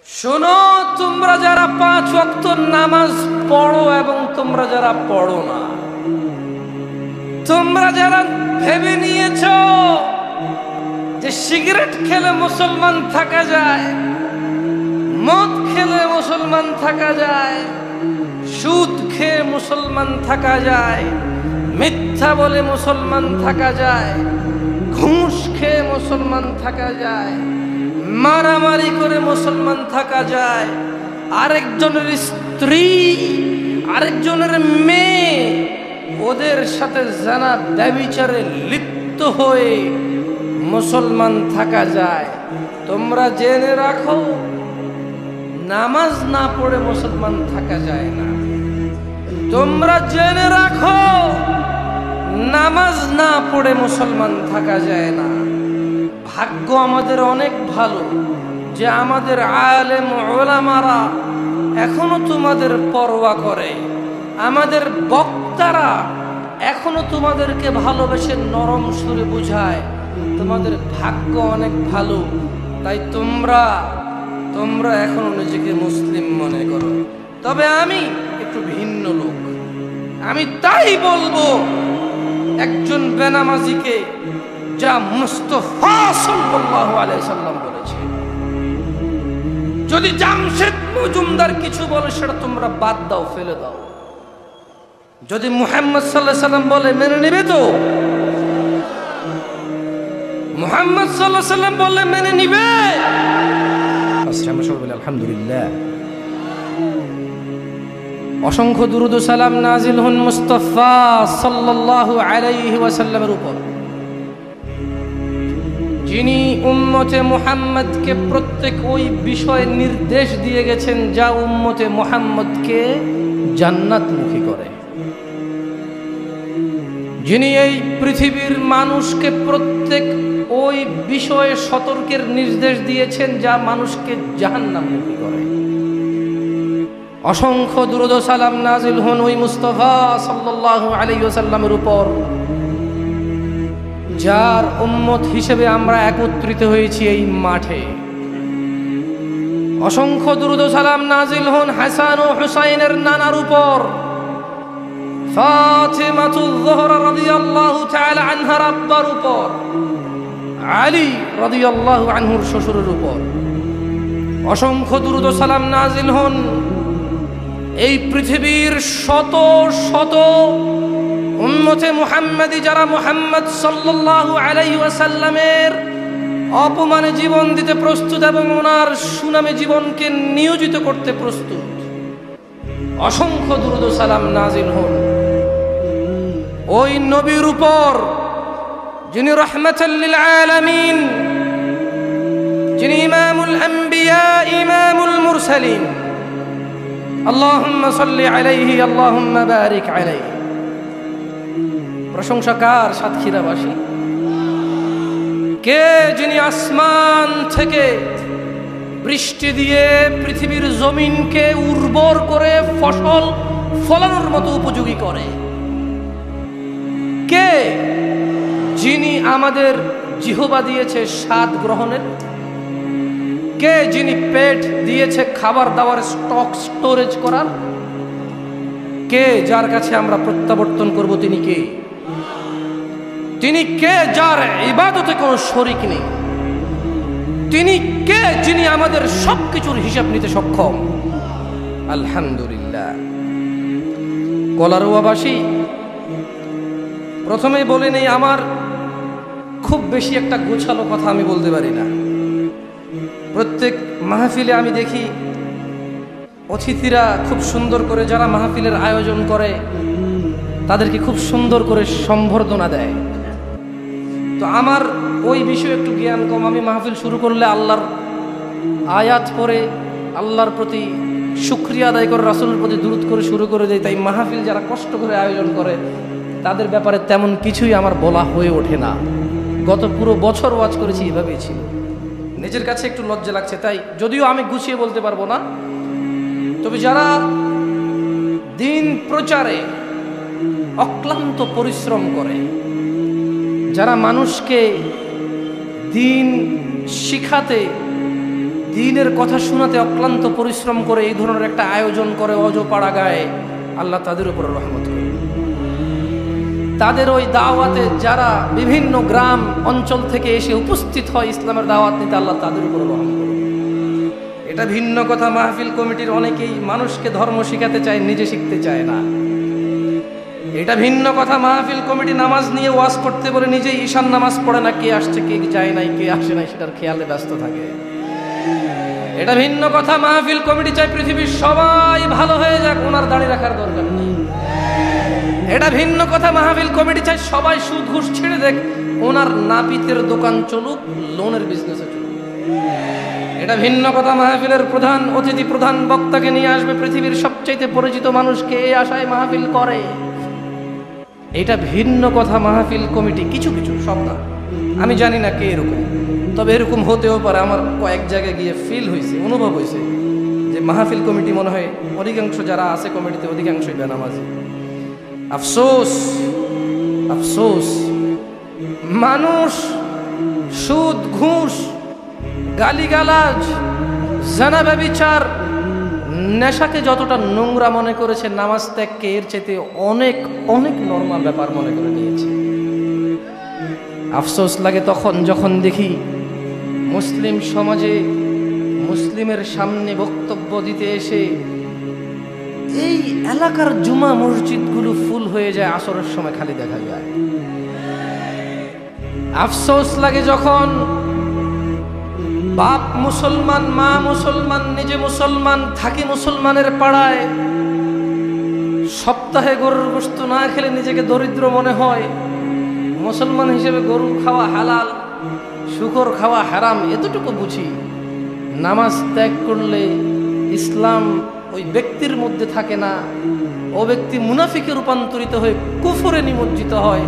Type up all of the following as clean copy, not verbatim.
শোনো, তোমরা যারা 5 ওয়াক্ত নামাজ পড়ো এবং তোমরা যারা পড়ো না, তোমরা যারা ভেবে নিয়েছো যে সিগারেট খেলে মুসলমান থাকা যায়, মদ খেলে মুসলমান থাকা যায়, সুদ খেয়ে মুসলমান থাকা যায়, মিথ্যা বলে মুসলমান থাকা যায়, ঘুষ খেয়ে মুসলমান থাকা যায়, মারামারি করে মুসলমান থাকা যায়, আরেকজনের স্ত্রী আরেকজনের মেয়ে ওদের সাথে জানা ব্যভিচারে লিপ্ত হয়ে মুসলমান থাকা যায়। তোমরা জেনে রাখো, নামাজ না পড়ে মুসলমান থাকা যায় না। তোমরা জেনে রাখো, নামাজ না পড়ে মুসলমান থাকা যায় না। ভাগ্য আমাদের অনেক ভালো যে আমাদের আলেম ওলামারা এখনো তোমাদের পরোয়া করে, আমাদের বক্তারা এখনো তোমাদেরকে ভালোবেসে নরম সুরে বুঝায়। তোমাদের ভাগ্য অনেক ভালো, তাই তোমরা এখনো নিজেকে মুসলিম মনে করো। তবে আমি একটু ভিন্ন লোক, আমি তাই বলবো একজন বেনামাজিকে যা মুস্তাফা সাল্লাল্লাহু আলাইহি সাল্লাম বলেছে। যদি জামশেদ মজুমদার কিছু বলে সেটা তোমরা বাদ দাও, ফেলে দাও। যদি মুহাম্মদ সাল্লাল্লাহু আলাইহি সাল্লাম বলে মেনে নেবে তো? মুহাম্মদ সাল্লাল্লাহু আলাইহি সাল্লাম বলে মেনে নিবে? আলহামদুলিল্লাহ। অসংখ্য দুরূদ ও সালাম নাজিল হন মুস্তাফা সাল্লাল্লাহু আলাইহি ওয়াসাল্লামের উপর, যিনি উম্মতে মুহাম্মদকে প্রত্যেক ওই বিষয়ে নির্দেশ দিয়ে গেছেন যা উম্মতে মুহাম্মদকে জান্নাতমুখী করে, যিনি এই পৃথিবীর মানুষকে প্রত্যেক ওই বিষয়ে সতর্কের নির্দেশ দিয়েছেন যা মানুষকে জাহান্নামমুখী করে। অসংখ্য দুরূদ ও সালাম নাজিল হন ওই মুস্তাফা সাল্লাল্লাহু আলাইহি ওয়াসাল্লামের উপর, যার উম্মত হিসেবে আমরা একত্রিত হয়েছি এই মাঠে। অসংখ্য দুরূদ ও সালাম নাজিল হন হাসান ও হুসাইনের নানার উপর, ফাতিমাতুল যোহরা রাদিয়াল্লাহু তাআলা আনহার আব্বার উপর, আলী রাদিয়াল্লাহু আনহুর শ্বশুরের উপর। অসংখ্য দুরূদ ও সালাম নাজিল হন এই পৃথিবীর শত শত উম্মতে মুহাম্মাদি যারা মুহাম্মদ সাল্লাল্লাহু আলাইহি ওয়াসাল্লামের অপমানে জীবন দিতে প্রস্তুত এবং ওনার সুনামে জীবনকে নিয়োজিত করতে প্রস্তুত। অসংখ্য দুরূদ ও সালাম নাজিল হন ওই নবীর উপর যিনি রাহমাতাল লিল আলামিন, যিনি ইমামুল আম্বিয়া ইমামুল মুরসালিন। আল্লাহুম্মা সাল্লি আলাইহি আল্লাহুম্মা বারিক আলাইহি। প্রশংসা কার? সাতক্ষীরাবাসী। কে যিনি আসমান থেকে বৃষ্টি দিয়ে পৃথিবীর জমিনকে উর্বর করে ফসল ফলানোর মতো উপযোগী করে? কে যিনি আমাদের জিহ্বা দিয়েছে স্বাদ গ্রহণের? কে যিনি পেট দিয়েছে খাবার দাবার স্টক স্টোরেজ করার? কে যার কাছে আমরা প্রত্যাবর্তন করব? তিনি কে? তিনি কে যার ইবাদতে কোনো শরীক নেই? তিনি কে যিনি আমাদের সবকিছুর হিসাব নিতে সক্ষম? আলহামদুলিল্লাহ। কলারোয়াবাসী, প্রথমেই বলে নেই, আমার খুব বেশি একটা গোছালো কথা আমি বলতে পারি না। প্রত্যেক মাহফিলে আমি দেখি অতিথিরা খুব সুন্দর করে, যারা মাহফিলের আয়োজন করে তাদেরকে খুব সুন্দর করে সম্বর্ধনা দেয়। তো আমার ওই বিষয়ে একটু জ্ঞান কম। আমি মাহফিল শুরু করলে আল্লাহর আয়াত পড়ে আল্লাহর প্রতি শুকরিয়া আদায় করে রাসূলের প্রতি দুরূদ করে শুরু করে দেয়। তাই মাহফিল যারা কষ্ট করে আয়োজন করে তাদের ব্যাপারে তেমন কিছুই আমার বলা হয়ে ওঠে না। গত পুরো বছর ওয়াজ করেছি, এভাবেই ছিল। নিজের কাছে একটু লজ্জা লাগছে, তাই যদিও আমি গুছিয়ে বলতে পারবো না, তবে যারা দিন প্রচারে অক্লান্ত পরিশ্রম করে, যারা মানুষকে দিন শিখাতে দ্বীনের কথা শোনাতে অক্লান্ত পরিশ্রম করে এই ধরনের একটা আয়োজন করে অজপাড়া গায়ে, আল্লাহ তাদের উপর রহমত করে। তাদের ওই দাওয়াতে যারা বিভিন্ন গ্রাম অঞ্চল থেকে এসে উপস্থিত হয় ইসলামের দাওয়াত নিতে, আল্লাহ তাদের উপর রহমত করে। এটা ভিন্ন কথা, মাহফিল কমিটির অনেকেই মানুষকে ধর্ম শিখাতে চায়, নিজে শিখতে চায় না। এটা ভিন্ন কথা, মাহফিল কমিটি নামাজ নিয়ে ওয়াজ করতে বলে নিজেই ঈশান নামাজ পড়ে না, কে আসছে কে যায় নাই কে আসে নাই সেটার খেয়ালে ব্যস্ত থাকে। এটা ভিন্ন কথা, মাহফিল কমিটি চায় পৃথিবীর সবাই ভালো হয়ে যাক, ওনার দাঁড়িয়ে রাখার দরকার নেই। এটা ভিন্ন কথা, মাহফিল কমিটি চায় সবাই সুদ ঘুষ ছেড়ে দেখ, ওনার নাপিতের দোকান চলুক, লোনের বিজনেসে চলুক। এটা ভিন্ন কথা, মাহফিলের প্রধান অতিথি প্রধান বক্তাকে নিয়ে আসবে পৃথিবীর সবচাইতে পরিচিত মানুষকে, এই আশায় মাহফিল করে। এটা ভিন্ন কথা, মাহফিল কমিটি কিছু কিছু, সব না, আমি জানি না কে এরকম, তবে এরকম হতেও পারে। আমার কয়েক জায়গায় গিয়ে ফিল হয়েছে, অনুভব হয়েছে যে মাহফিল কমিটি মনে হয় অধিকাংশ যারা আছে কমিটিতে অধিকাংশই বেনামাজি। আফসোস আফসোস, মানুষ সুদ ঘুষ গালিগালাজ জানা ব্যভিচার নেশাকে যতটা নোংরা মনে করেছে, নামাজ ত্যাগকে এর চেয়ে অনেক অনেক নরমাল ব্যাপার মনে করে নিয়েছে। আফসোস লাগে তখন যখন দেখি মুসলিম সমাজে মুসলিমের সামনে বক্তব্য দিতে এসে এই এলাকার জুমা মসজিদগুলো ফুল হয়ে যায়, আসরের সময় খালি দেখা যায়। আফসোস লাগে যখন বাপ মুসলমান, মা মুসলমান, নিজে মুসলমান, থাকি মুসলমানের পাড়ায়, সপ্তাহে গরুর গোশত না খেলে নিজেকে দরিদ্র মনে হয়। মুসলমান হিসেবে গরু খাওয়া হালাল, শুকর খাওয়া হারাম, এতটুকু বুঝি। নামাজ ত্যাগ করলে ইসলাম ওই ব্যক্তির মধ্যে থাকে না, ও ব্যক্তি মুনাফিকে রূপান্তরিত হয়ে কুফরে নিমজ্জিত হয়।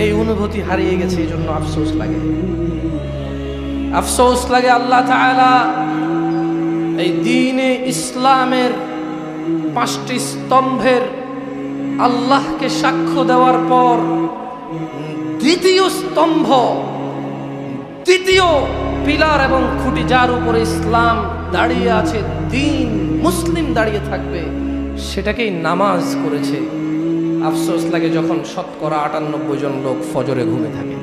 এই অনুভূতি হারিয়ে গেছে, এই জন্য আফসোস লাগে। আফসোস লাগে আল্লাহ তাআলা এই দ্বীনে ইসলামের 5টি স্তম্ভের আল্লাহকে সাক্ষ্য দেওয়ার পর দ্বিতীয় স্তম্ভ, দ্বিতীয় পিলার এবং খুঁটি, যার উপরে ইসলাম দাঁড়িয়ে আছে, দ্বীন মুসলিম দাঁড়িয়ে থাকবে, সেটাকেই নামাজ করেছে। আফসোস লাগে যখন 98% জন লোক ফজরে ঘুমে থাকে।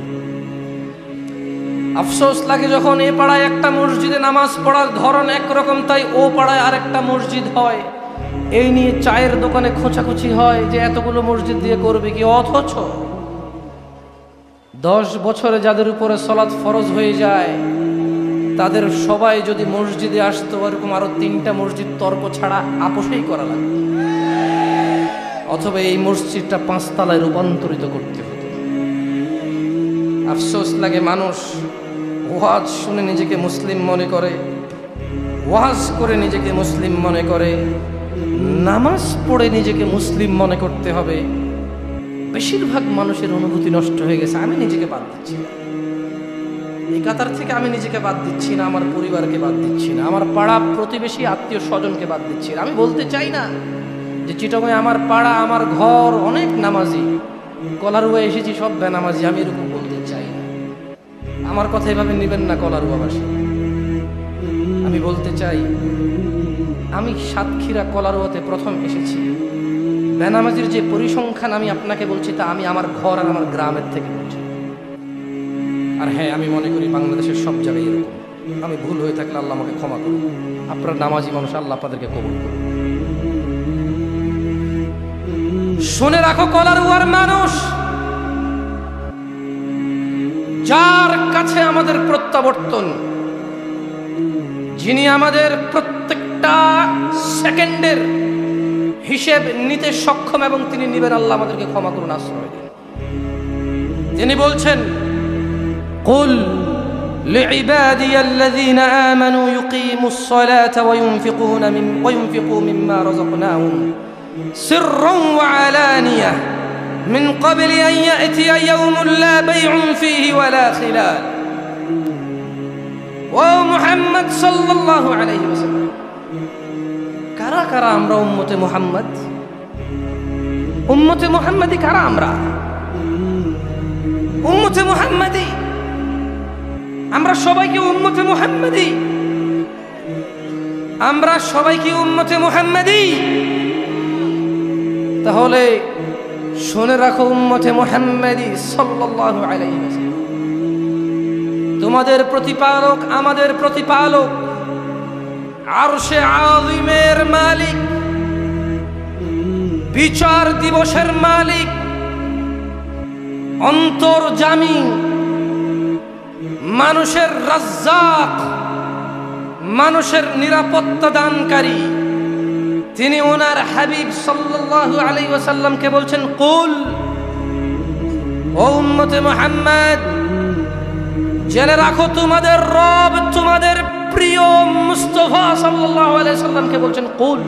আফসোস লাগে যখন এ পাড়ায় একটা মসজিদে নামাজ পড়ার ধরন একরকম, তাই ও পাড়ায় আরেকটা মসজিদ হয়। এই নিয়ে চায়ের দোকানে খোঁচাখুচি হয় যে এতগুলো মসজিদ দিয়ে করবে কি। অথচ 10 বছরে যাদের উপরে সালাত ফরজ হয়ে যায়, তাদের সবাই যদি মসজিদে আসতো, এরকম আরো 3টা মসজিদ তর্ক ছাড়া আপোষেই করা লাগবে, অথবা এই মসজিদটা 5 তলায় রূপান্তরিত করতে হতো। আফসোস লাগে মানুষ ওয়াজ শুনে নিজেকে মুসলিম মনে করে, ওয়াজ করে নিজেকে মুসলিম মনে করে, নামাজ পড়ে নিজেকে মুসলিম মনে করতে হবে। বেশিরভাগ মানুষের অনুভূতি নষ্ট হয়ে গেছে। আমি নিজেকে বাদ দিচ্ছি না, এই কাতার থেকে আমি নিজেকে বাদ দিচ্ছি না, আমার পরিবারকে বাদ দিচ্ছি না, আমার পাড়া প্রতিবেশী আত্মীয় স্বজনকে বাদ দিচ্ছি না। আমি বলতে চাই না যে চিটাগং আমার পাড়া আমার ঘর অনেক নামাজি, কলারুয়া এসেছি সব বেনামাজি, আমি এরকম বলতে চাই না। আমার কথা এভাবে নেবেন না কলারুয়াবাসী। আমি বলতে চাই, আমি সাতক্ষীরা কলারুয়াতে প্রথম এসেছি। বেনামাজির যে পরিসংখ্যান আমি আপনাকে বলছি, তা আমি আমার ঘর আর আমার গ্রামের থেকে বলছি। আর হ্যাঁ, আমি মনে করি বাংলাদেশের সব জায়গায় এরকম। আমি ভুল হয়ে থাকলে আল্লাহ আমাকে ক্ষমা করুন। আপনারা নামাজি মানুষ, আল্লাহ আপনাদেরকে কবুল করুন। শুনে রাখো, কলারুয়ার মানুষ, যার কাছে আমাদের প্রত্যাবর্তন, যিনি আমাদের প্রত্যেকটা সেকেন্ডের হিসেব নিতে সক্ষম এবং তিনি নিবেন, আল্লাহ আমাদেরকে ক্ষমা করুন, আশ্রয় দিন। তিনি বলছেন, কুল লিইবাদিয়া আল্লাযীনা আমানু ইউকিমুস সালাতা ওয়া ইউনফিকু মিম্মা রাযাকনাহুম সিররান ওয়া আলানিয়াহ মিন ক্বাবলি আন ইয়াতিয়া ইয়াওমুন লা বাইউন ফীহি ওয়া লা খিলাল। ও মুহাম্মদ সাল্লাল্লাহু আলাইহি ওয়াসাল্লাম, কারা কারা আমরা উম্মতে মুহাম্মদ? উম্মতে মুহাম্মদি কারা আমরা? উম্মতে মুহাম্মদি আমরা সবাইকে উম্মতে মুহাম্মদি। আমরা সবাই কি উম্মতে মুহাম্মাদি? তাহলে শুনে রাখো উম্মতে মুহাম্মাদি সাল্লাল্লাহু আলাইহি ওয়াসাল্লাম, তোমাদের প্রতিপালক, আমাদের প্রতিপালক, আরশে আযীমের মালিক, বিচার দিবসের মালিক, অন্তর্যামী, মানুষের রাজ্জাক, মানুষের নিরাপত্তা দানকারী, তিনি ওনার হাবিব সাল্লাল্লাহু আলাইহি ওয়াসাল্লামকে বলছেন, কুল, ও উম্মতে মুহাম্মদ, জেনে রাখো তোমাদের রব, তোমাদের প্রিয় মুস্তাফা সাল্লাল্লাহু আলাইহি ওয়াসাল্লামকে বলছেন, কুল,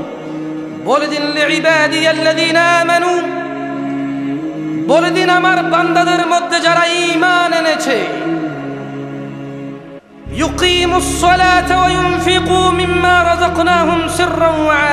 বলে দিন, লিইবাদিয়াল্লাযীনা আমানু, বলে দিন আমার বান্দাদের মধ্যে যারা ঈমান এনেছে, ইউকিমুস সালাতা ওয়া ইউনফিকু মিম্মা রাযাকনাহুম সিররান ওয়া